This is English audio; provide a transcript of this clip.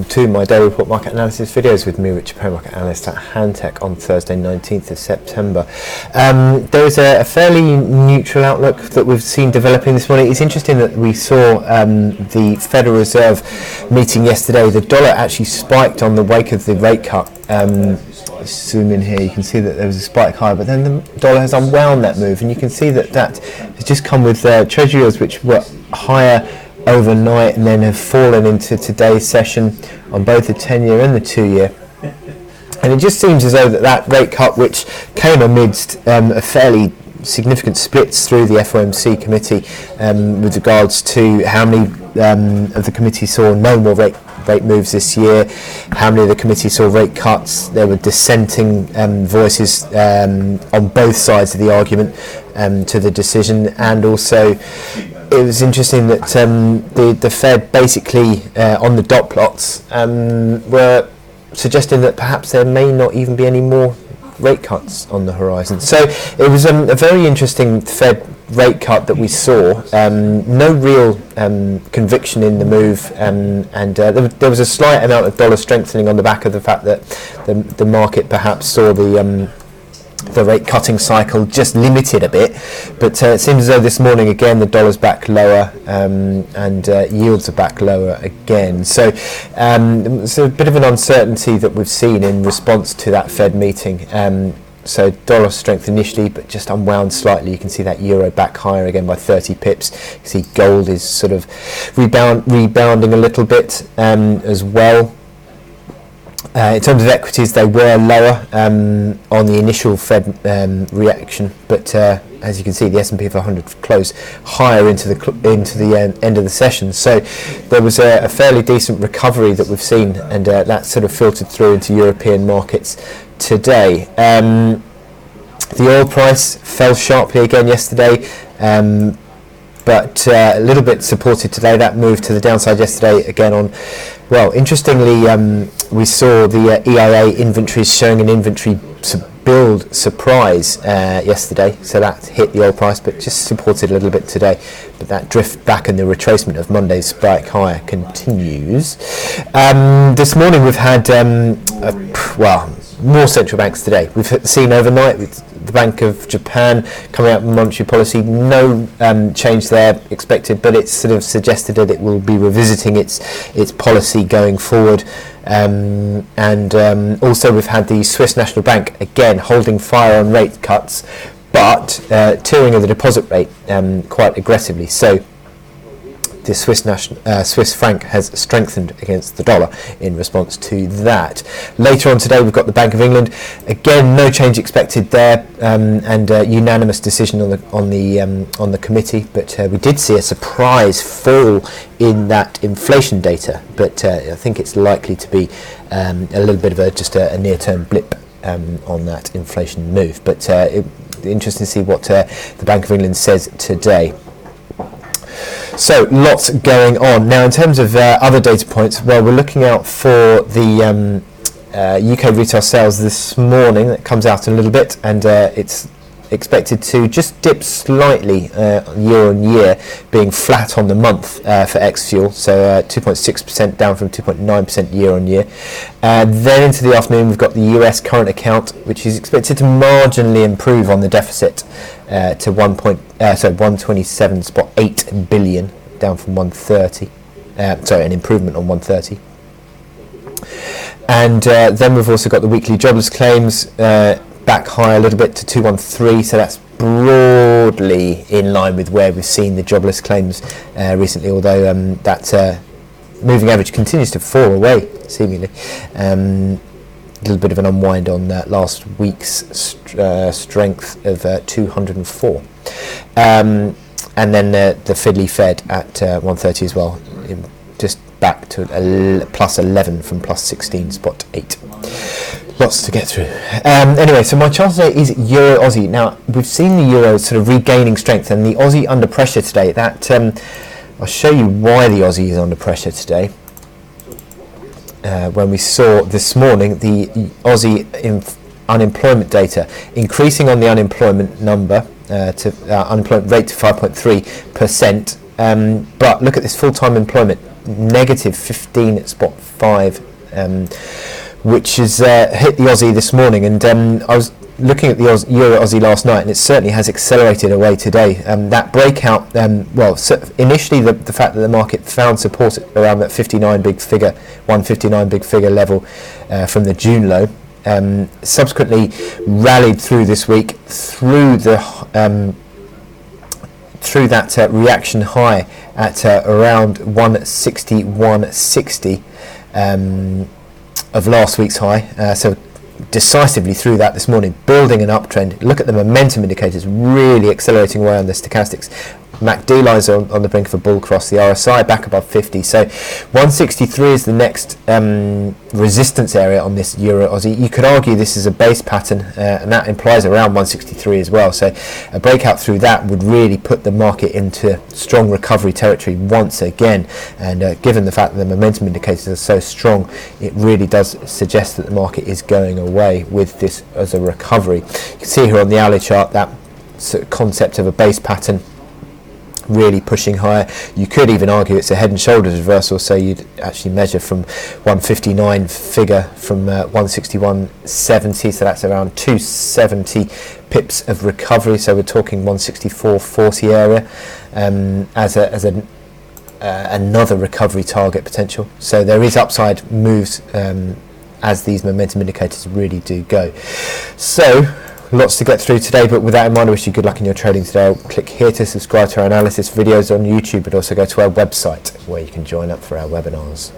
welcome to my daily report market analysis videos with me, Richard Perry, market analyst at Hantec, on Thursday 19th of September. There is a fairly neutral outlook that we've seen developing this morning. It's interesting that we saw the Federal Reserve meeting yesterday. The dollar actually spiked on the wake of the rate cut. Zoom in here, you can see that there was a spike higher, but then the dollar has unwound that move, and you can see that has just come with treasury yields which were higher overnight and then have fallen into today's session on both the 10-year and the 2-year. And it just seems as though that rate cut, which came amidst a fairly significant splits through the FOMC committee with regards to how many of the committee saw no more rate moves this year, how many of the committee saw rate cuts. There were dissenting voices on both sides of the argument to the decision, and also it was interesting that the Fed basically on the dot plots were suggesting that perhaps there may not even be any more rate cuts on the horizon. So it was a very interesting Fed rate cut that we saw. No real conviction in the move, and there was a slight amount of dollar strengthening on the back of the fact that the market perhaps saw the rate cutting cycle just limited a bit, but it seems as though this morning again the dollar's back lower and yields are back lower again. So it's a bit of an uncertainty that we've seen in response to that Fed meeting. So dollar strength initially, but just unwound slightly. You can see that euro back higher again by 30 pips. You can see gold is sort of rebounding a little bit as well. In terms of equities, they were lower on the initial Fed reaction, but as you can see, the S&P 500 closed higher into the end of the session. So there was a fairly decent recovery that we've seen, and that sort of filtered through into European markets today. The oil price fell sharply again yesterday, but a little bit supported today. That moved to the downside yesterday again on, well, interestingly, we saw the EIA inventories showing an inventory build surprise yesterday, so that hit the oil price, but just supported a little bit today. But that drift back and the retracement of Monday's spike higher continues. This morning we've had, more central banks today. We've seen overnight with the Bank of Japan coming out with monetary policy. No change there expected, but it's sort of suggested that it will be revisiting its policy going forward. Also we've had the Swiss National Bank again holding fire on rate cuts, but tiering of the deposit rate quite aggressively. So the Swiss franc has strengthened against the dollar in response to that. Later on today, we've got the Bank of England. Again, no change expected there, and unanimous decision on the committee. But we did see a surprise fall in that inflation data. But I think it's likely to be a little bit of just a near-term blip on that inflation move. But interesting to see what the Bank of England says today. So lots going on. Now in terms of other data points, well, we're looking out for the UK retail sales this morning. That comes out in a little bit, and it's expected to just dip slightly year on year, being flat on the month for ex-fuel, so 2.6% down from 2.9% year on year. Then into the afternoon we've got the US current account, which is expected to marginally improve on the deficit to 127.8 billion, down from 130. An improvement on 130. And then we've also got the weekly jobless claims back higher a little bit to 213, so that's broadly in line with where we've seen the jobless claims recently, although that moving average continues to fall away seemingly. A little bit of an unwind on last week's strength of 204. And then the Fiddly Fed at 130 as well, just back to plus 11 from plus 16.8. Lots to get through. Anyway, so my chart today is Euro Aussie. Now we've seen the euro sort of regaining strength, and the Aussie under pressure today. That I'll show you why the Aussie is under pressure today. When we saw this morning the Aussie unemployment data increasing on the unemployment number unemployment rate to 5.3%. But look at this full-time employment negative 15.5, which has hit the Aussie this morning. And I was looking at the Euro Aussie last night, and it certainly has accelerated away today. That breakout, initially the fact that the market found support around that 159 big figure level from the June low, subsequently rallied through this week through that reaction high at around 161.60 of last week's high. So decisively through that this morning, building an uptrend. Look at the momentum indicators really accelerating away on the stochastics. MACD lines are on the brink of a bull cross, the RSI back above 50, so 163 is the next resistance area on this Euro Aussie. You could argue this is a base pattern, and that implies around 163 as well, so a breakout through that would really put the market into strong recovery territory once again. And given the fact that the momentum indicators are so strong, it really does suggest that the market is going away with this as a recovery. You can see here on the hourly chart that sort of concept of a base pattern really pushing higher. You could even argue it's a head and shoulders reversal, so you'd actually measure from 159 figure from 161.70, so that's around 270 pips of recovery, so we're talking 164.40 area as another recovery target potential. So there is upside moves as these momentum indicators really do go. So lots to get through today, but with that in mind, I wish you good luck in your trading today. Click here to subscribe to our analysis videos on YouTube, but also go to our website where you can join up for our webinars.